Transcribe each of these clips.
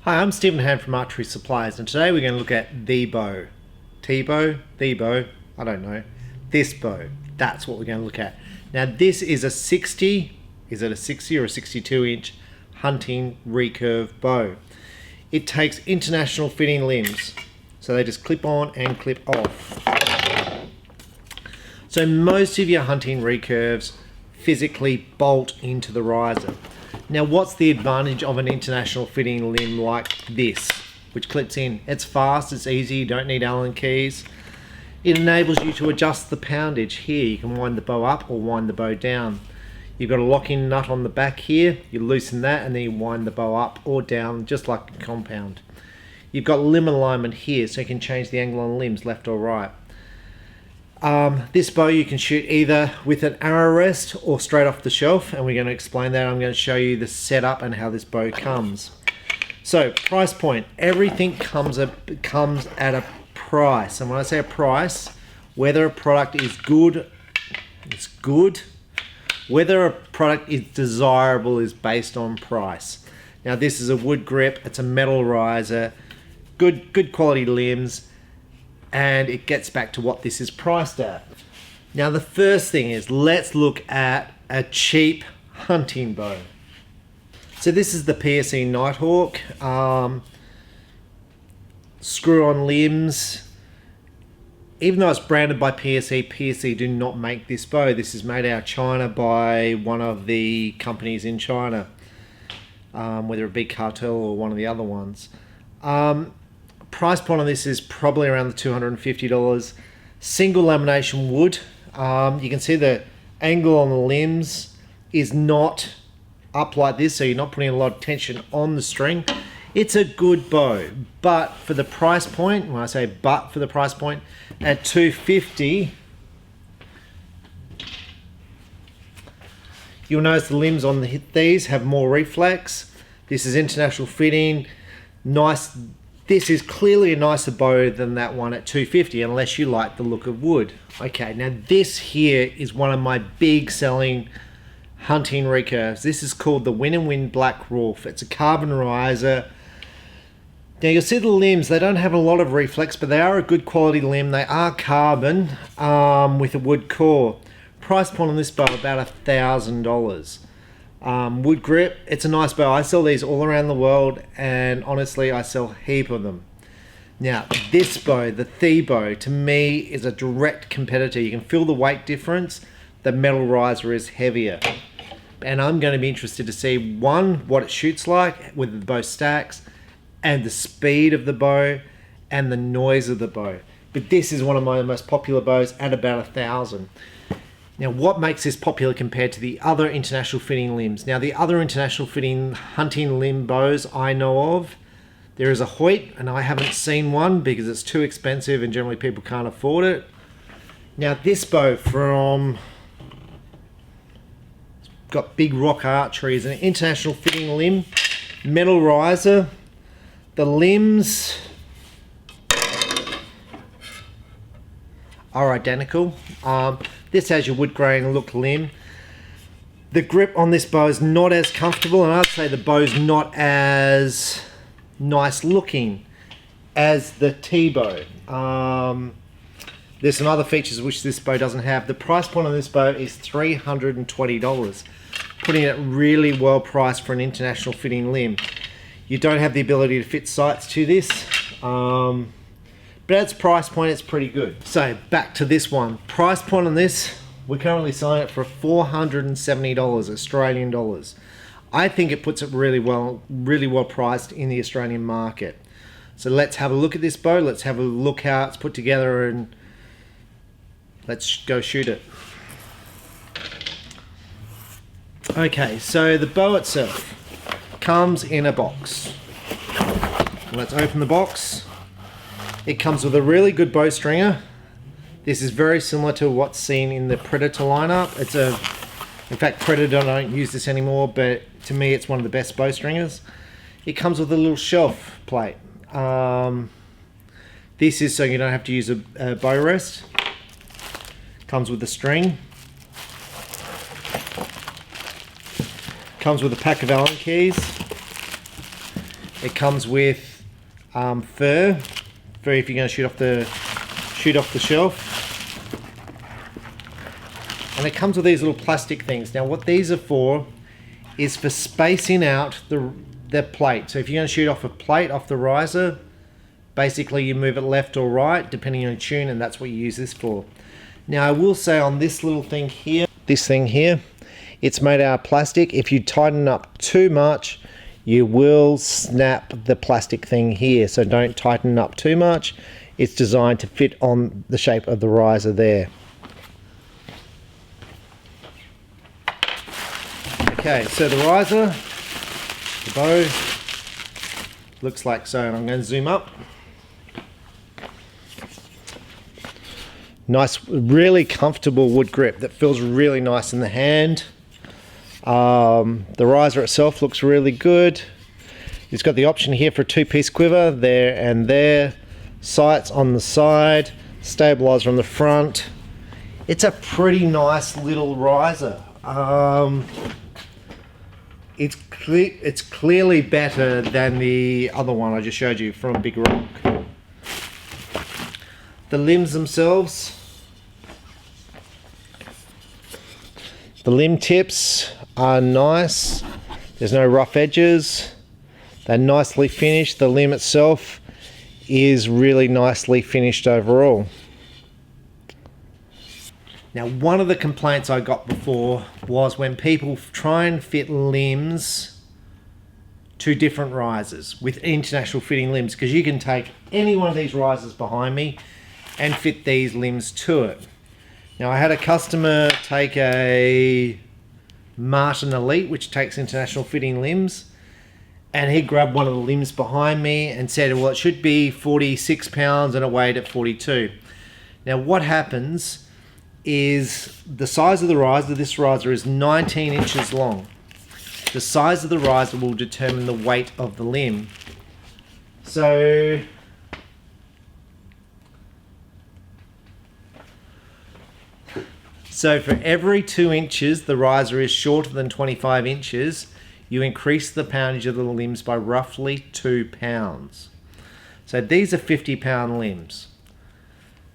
Hi, I'm Stephen Hand from Archery Supplies, and today we're going to look at the bow. Tbow, I don't know. This bow, that's what we're going to look at. Now this is a 60, is it a 60 or a 62 inch hunting recurve bow. It takes international fitting limbs, so they just clip on and clip off. So most of your hunting recurves physically bolt into the riser. Now what's the advantage of an international fitting limb like this, which clips in? It's fast, it's easy, you don't need Allen keys. It enables you to adjust the poundage here. You can wind the bow up or wind the bow down. You've got a lock-in nut on the back here, you loosen that and then you wind the bow up or down just like a compound. You've got limb alignment here, so you can change the angle on limbs left or right. This bow you can shoot either with an arrow rest or straight off the shelf, and we're going to explain that. I'm going to show you the setup and how this bow comes. So price point, everything comes at a price, and when I say a price, whether a product is good, it's good. Whether a product is desirable is based on price. Now this is a wood grip, it's a metal riser, good quality limbs, and it gets back to what this is priced at. Now the first thing is, let's look at a cheap hunting bow. So this is the PSE Nighthawk. Screw-on limbs. Even though it's branded by PSE do not make this bow. This is made out of China by one of the companies in China, whether it be Cartel or one of the other ones. Price point on this is probably around the $250. Single lamination wood. You can see the angle on the limbs is not up like this, so you're not putting a lot of tension on the string. It's a good bow, but for the price point, when I say but for the price point, at $250, you'll notice the limbs on these have more reflex. This is international fitting, nice. This is clearly a nicer bow than that one at $250, unless you like the look of wood. Okay, now this here is one of my big selling hunting recurves. This is called the Win & Win Black Wolf. It's a carbon riser. Now you'll see the limbs, they don't have a lot of reflex, but they are a good quality limb. They are carbon with a wood core. Price point on this bow about $1,000. Wood grip, it's a nice bow. I sell these all around the world, and honestly I sell a heap of them. Now this bow, the Tbow, to me is a direct competitor. You can feel the weight difference. The metal riser is heavier, and I'm going to be interested to see, one, what it shoots like with the bow stacks, and the speed of the bow and the noise of the bow. But this is one of my most popular bows at about $1,000. Now what makes this popular compared to the other international fitting limbs? Now the other international fitting hunting limb bows I know of, there is a Hoyt, and I haven't seen one because it's too expensive and generally people can't afford it. Now this bow from, it's got Big Rock Archery, is an international fitting limb, metal riser. The limbs are identical. This has your wood grain look limb. The grip on this bow is not as comfortable, and I'd say the bow's not as nice looking as the Tbow. There's some other features which this bow doesn't have. The price point on this bow is $320, putting it really well priced for an international fitting limb. You don't have the ability to fit sights to this, but at its price point, it's pretty good. So back to this one. Price point on this, we're currently selling it for $470 Australian dollars. I think it puts it really well priced in the Australian market. So let's have a look at this bow. Let's have a look how it's put together, and let's go shoot it. Okay, so the bow itself comes in a box. Let's open the box. It comes with a really good bow stringer. This is very similar to what's seen in the Predator lineup. In fact, Predator don't use this anymore, but to me it's one of the best bow stringers. It comes with a little shelf plate. This is so you don't have to use a bow rest. Comes with a string. Comes with a pack of Allen keys. It comes with fur if you're going to shoot off the shelf. And it comes with these little plastic things. Now what these are for is for spacing out the plate. So if you're going to shoot off a plate off the riser, basically you move it left or right depending on your tune, and that's what you use this for. Now I will say on this little thing here, this thing here, it's made out of plastic. If you tighten up too much, you will snap the plastic thing here. So don't tighten up too much. It's designed to fit on the shape of the riser there. Okay, so the riser, the bow, looks like so, and I'm going to zoom up. Nice, really comfortable wood grip that feels really nice in the hand. The riser itself looks really good. It's got the option here for a 2-piece quiver, there and there. Sights on the side, stabilizer on the front. It's a pretty nice little riser. It's clearly better than the other one I just showed you from Big Rock. The limbs themselves, the limb tips are nice. There's no rough edges. They're nicely finished. The limb itself is really nicely finished overall. Now, one of the complaints I got before was when people try and fit limbs to different risers with international fitting limbs, because you can take any one of these risers behind me and fit these limbs to it. Now, I had a customer take a Martin Elite, which takes international fitting limbs, and he grabbed one of the limbs behind me and said, well, it should be 46 pounds and it weighed at 42. Now, what happens is the size of the riser, this riser is 19 inches long. The size of the riser will determine the weight of the limb. So for every 2 inches the riser is shorter than 25 inches, you increase the poundage of the limbs by roughly 2 pounds. So these are 50-pound limbs.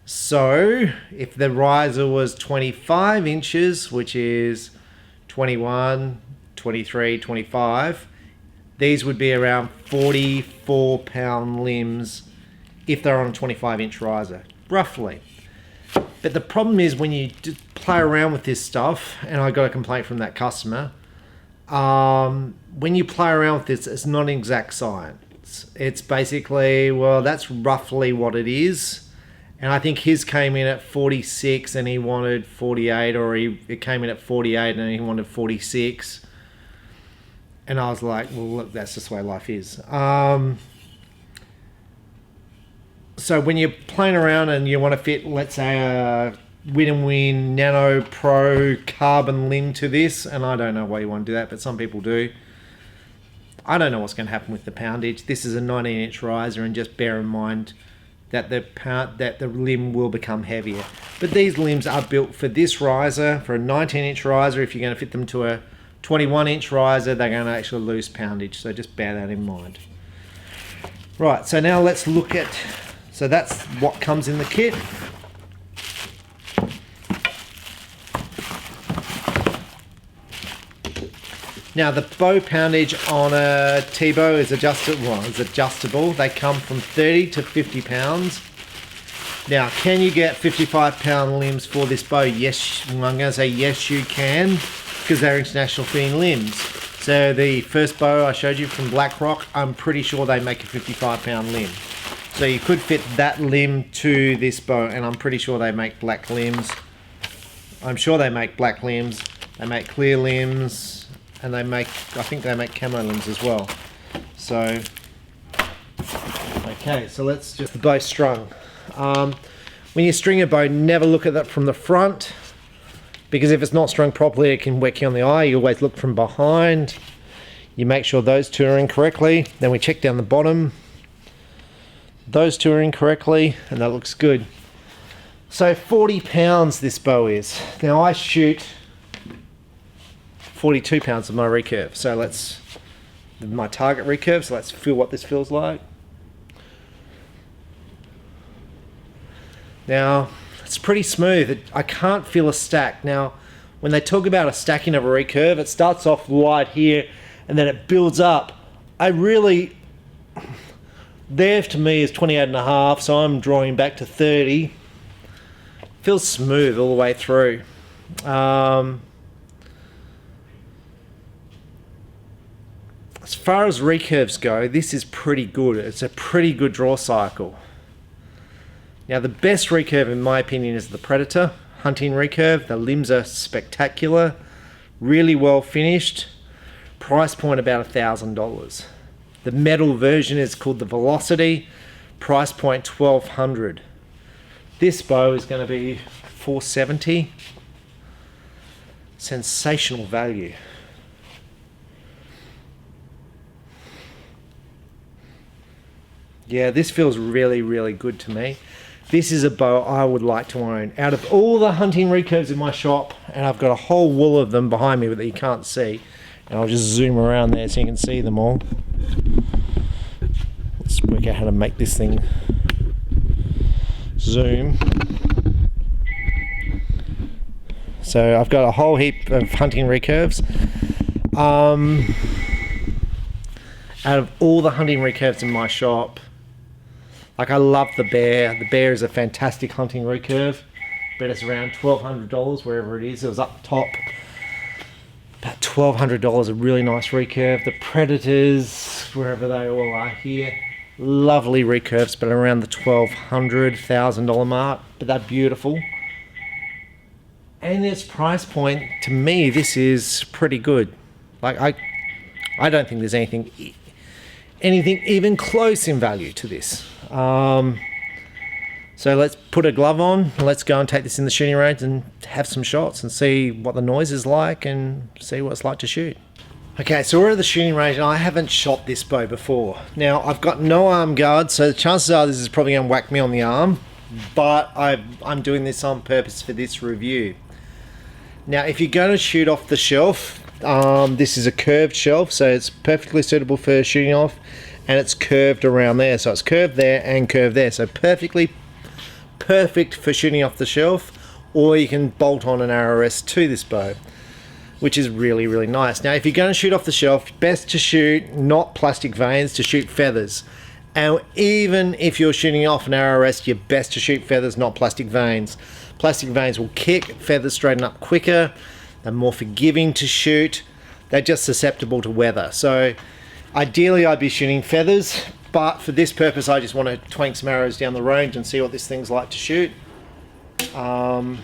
So if the riser was 25 inches, which is 21, 23, 25, these would be around 44-pound limbs if they're on a 25-inch riser, roughly. But the problem is when you play around with this stuff, and I got a complaint from that customer, when you play around with this, it's not an exact science. It's basically, well, that's roughly what it is. And I think his came in at 46 and he wanted 48, or it came in at 48 and he wanted 46. And I was like, well, look, that's just the way life is. So when you're playing around and you want to fit, let's say, a Win Nano Pro carbon limb to this, and I don't know why you want to do that, but some people do. I don't know what's going to happen with the poundage. This is a 19-inch riser, and just bear in mind that the limb will become heavier. But these limbs are built for this riser, for a 19-inch riser. If you're going to fit them to a 21-inch riser, they're going to actually lose poundage. So just bear that in mind. Right, so now let's look at, so that's what comes in the kit. Now the bow poundage on a Tibo is adjustable. They come from 30 to 50 pounds. Now, can you get 55-pound limbs for this bow? Yes, I'm going to say yes, you can, because they're international fitting limbs. So the first bow I showed you from BlackRock, I'm pretty sure they make a 55-pound limb. So you could fit that limb to this bow, and I'm pretty sure they make black limbs. I'm sure they make black limbs. They make clear limbs. And they make, I think they make camo limbs as well. So, okay, so let's just, the bow strung. When you string a bow, never look at that from the front, because if it's not strung properly, it can whack you on the eye. You always look from behind. You make sure those two are in correctly. Then we check down the bottom. Those two are in correctly, and that looks good. So 40 pounds this bow is. Now I shoot 42 pounds of my recurve, so let's my target recurve, so let's feel what this feels like. Now, it's pretty smooth. I can't feel a stack. Now, when they talk about a stacking of a recurve, it starts off light here and then it builds up. There to me is 28.5, so I'm drawing back to 30. Feels smooth all the way through. As far as recurves go, this is pretty good. It's a pretty good draw cycle. Now the best recurve in my opinion is the Predator hunting recurve. The limbs are spectacular, really well finished. Price point about $1,000. The metal version is called the Velocity. Price point $1,200. This bow is going to be $470. Sensational value. Yeah, this feels really, really good to me. This is a bow I would like to own. Out of all the hunting recurves in my shop, and I've got a whole wall of them behind me that you can't see, and I'll just zoom around there so you can see them all. Let's work out how to make this thing zoom. So I've got a whole heap of hunting recurves. Out of all the hunting recurves in my shop, like I love the Bear. The Bear is a fantastic hunting recurve, but it's around $1,200 wherever it is. It was up top, about $1,200, a really nice recurve. The Predators, wherever they all are here, lovely recurves, but around the $1,200 mark, but they're beautiful. And this price point, to me, this is pretty good. Like I don't think there's anything even close in value to this. So let's put a glove on and let's go and take this in the shooting range and have some shots and see what the noise is like and see what it's like to shoot. Okay, so we're at the shooting range and I haven't shot this bow before. Now I've got no arm guard, so the chances are this is probably going to whack me on the arm, but I'm doing this on purpose for this review. Now if you're going to shoot off the shelf, this is a curved shelf, so it's perfectly suitable for shooting off, and it's curved around there, so it's curved there and curved there, so perfect for shooting off the shelf, or you can bolt on an arrow rest to this bow, which is really, really nice. Now if you're going to shoot off the shelf, best to shoot not plastic vanes, to shoot feathers. And even if you're shooting off an arrow rest, you're best to shoot feathers, not plastic vanes. Plastic vanes will kick, feathers straighten up quicker, they're more forgiving to shoot, they're just susceptible to weather. So ideally I'd be shooting feathers, but for this purpose I just want to twang some arrows down the range and see what this thing's like to shoot. Now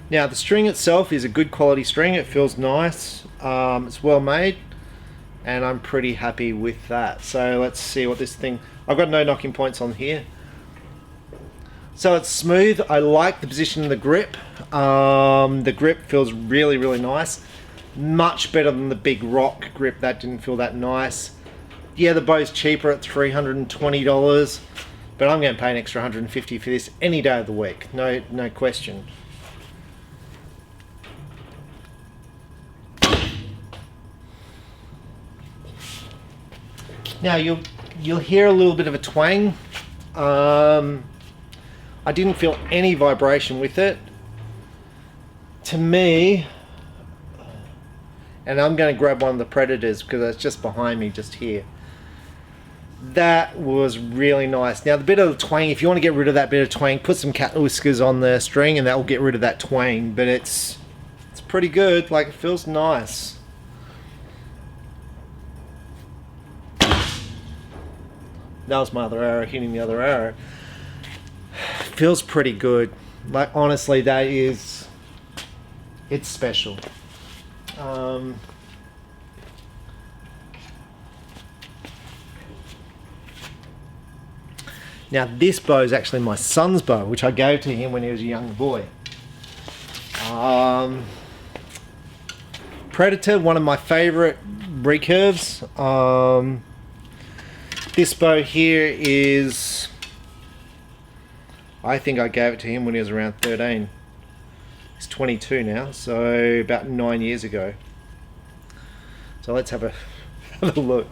the string itself is a good quality string, it feels nice, it's well made, and I'm pretty happy with that. So let's see what this thing, I've got no knocking points on here. So it's smooth, I like the position of the grip. The grip feels really, really nice. Much better than the big rock grip, that didn't feel that nice. Yeah, the bow's cheaper at $320, but I'm going to pay an extra $150 for this any day of the week, no question. Now you'll hear a little bit of a twang. I didn't feel any vibration with it. To me, and I'm going to grab one of the Predators because it's just behind me, just here. That was really nice. Now the bit of the twang, if you want to get rid of that bit of twang, put some cat whiskers on the string and that will get rid of that twang, but it's pretty good, like it feels nice. That was my other arrow hitting the other arrow. Feels pretty good. Like honestly, it's special. Now this bow is actually my son's bow, which I gave to him when he was a young boy. Predator, one of my favorite recurves. This bow here is, I think I gave it to him when he was around 13. He's 22 now, so about 9 years ago. So So let's have have a look.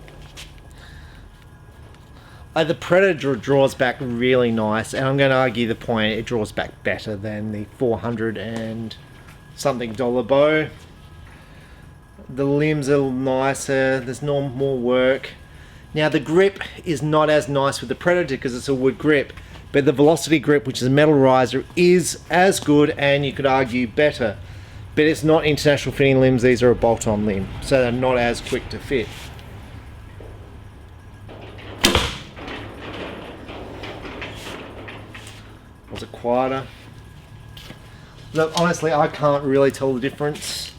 The Predator draws back really nice, and I'm going to argue the point, it draws back better than the 400 and something dollar bow. The limbs are nicer, there's no more work. Now the grip is not as nice with the Predator because it's a wood grip, but the Velocity grip, which is a metal riser, is as good and you could argue better. But it's not international fitting limbs, these are a bolt-on limb, so they're not as quick to fit. Was it quieter? Look, honestly, I can't really tell the difference.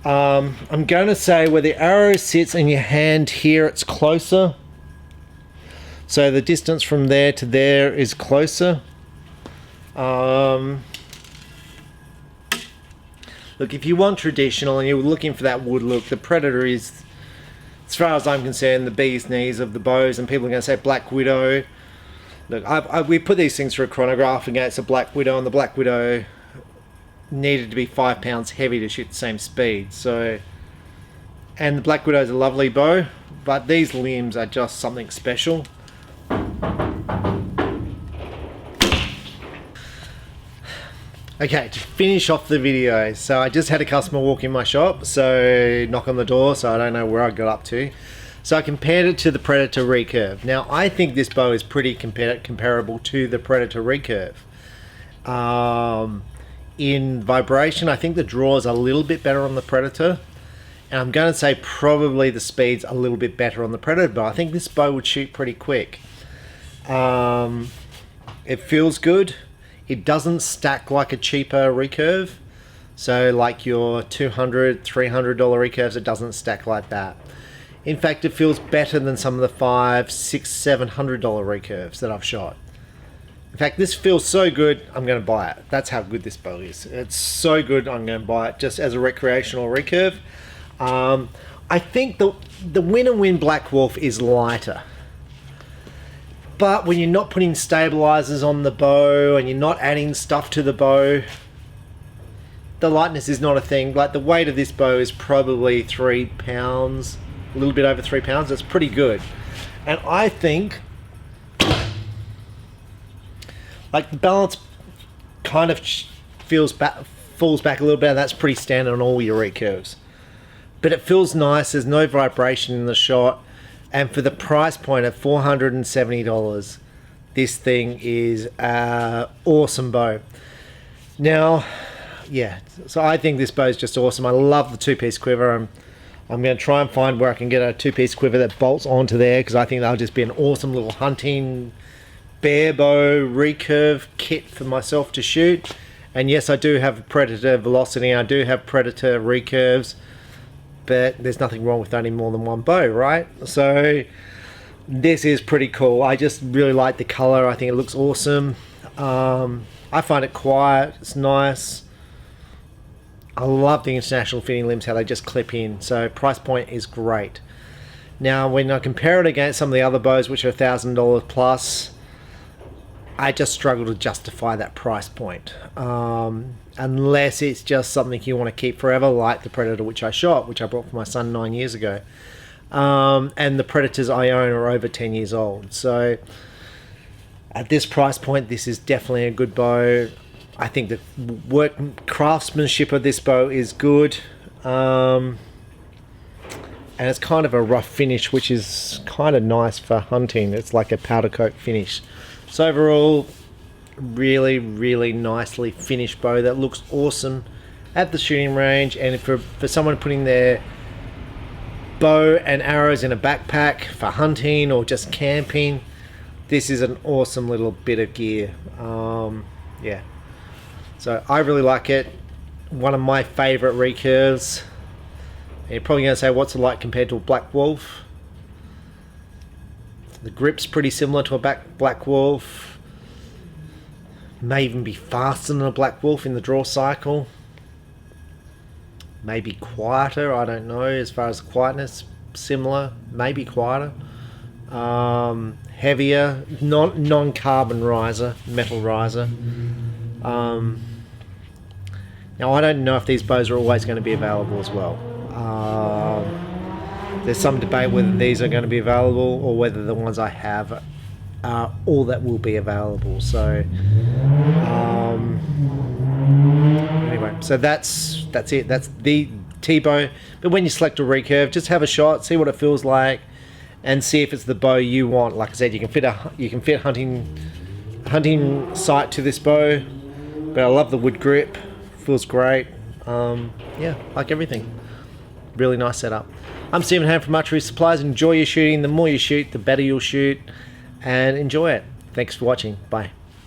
I'm going to say where the arrow sits in your hand here, it's closer. So the distance from there to there is closer. Look, if you want traditional and you're looking for that wood look, the Predator is, as far as I'm concerned, the bee's knees of the bows, and people are going to say Black Widow. Look, we put these things through a chronograph against a Black Widow, and the Black Widow needed to be 5 pounds heavy to shoot the same speed. So, and the Black Widow is a lovely bow, but these limbs are just something special. Okay, to finish off the video, so I just had a customer walk in my shop, so knock on the door, so I don't know where I got up to. So I compared it to the Predator recurve. Now I think this bow is pretty comparable to the Predator recurve. In vibration, I think the draw is a little bit better on the Predator, and I'm going to say probably the speed's a little bit better on the Predator, but I think this bow would shoot pretty quick. It feels good. It doesn't stack like a cheaper recurve, so like your $200, $300 recurves, it doesn't stack like that. In fact, it feels better than some of the $500, $600, $700 recurves that I've shot. In fact, this feels so good, I'm going to buy it. That's how good this bow is. It's so good, I'm going to buy it just as a recreational recurve. I think the Win Black Wolf is lighter. But when you're not putting stabilizers on the bow and you're not adding stuff to the bow, the lightness is not a thing. Like the weight of this bow is probably 3 pounds. A little bit over 3 pounds. That's pretty good. And I think like the balance kind of falls back a little bit, and that's pretty standard on all your recurves. But it feels nice, there's no vibration in the shot, and for the price point of $470, this thing is an awesome bow. Now, yeah, so I think this bow is just awesome. I love the two-piece quiver. I'm going to try and find where I can get a two-piece quiver that bolts onto there, because I think that'll just be an awesome little hunting bare bow recurve kit for myself to shoot. And yes, I do have Predator Velocity, I do have Predator recurves, but there's nothing wrong with owning more than one bow, right? So this is pretty cool. I just really like the color. I think it looks awesome. I find it quiet, it's nice. I love the international fitting limbs, how they just clip in, so price point is great. Now when I compare it against some of the other bows, which are $1,000 plus, I just struggle to justify that price point, unless it's just something you want to keep forever, like the Predator which I shot, which I brought for my son 9 years ago, and the Predators I own are over 10 years old. So at this price point, this is definitely a good bow. I think the craftsmanship of this bow is good, and it's kind of a rough finish, which is kind of nice for hunting. It's like a powder coat finish. So overall, really, really nicely finished bow that looks awesome at the shooting range. And for someone putting their bow and arrows in a backpack for hunting or just camping, this is an awesome little bit of gear. Yeah, so I really like it. One of my favorite recurves. And you're probably going to say, what's it like compared to a Black Wolf? The grip's pretty similar to a Black Wolf. May even be faster than a Black Wolf in the draw cycle. Maybe quieter, I don't know, as far as quietness. Similar, maybe quieter. Heavier, non-carbon riser, metal riser. Now I don't know if these bows are always going to be available as well. There's some debate whether these are going to be available or whether the ones I have are all that will be available. So anyway, so that's it. That's the Tbow. But when you select a recurve, just have a shot, see what it feels like, and see if it's the bow you want. Like I said, you can fit hunting sight to this bow, but I love the wood grip. Feels great. Yeah, like everything. Really nice setup. I'm Stephen Ham from Archery Supplies. Enjoy your shooting. The more you shoot, the better you'll shoot, and enjoy it. Thanks for watching. Bye.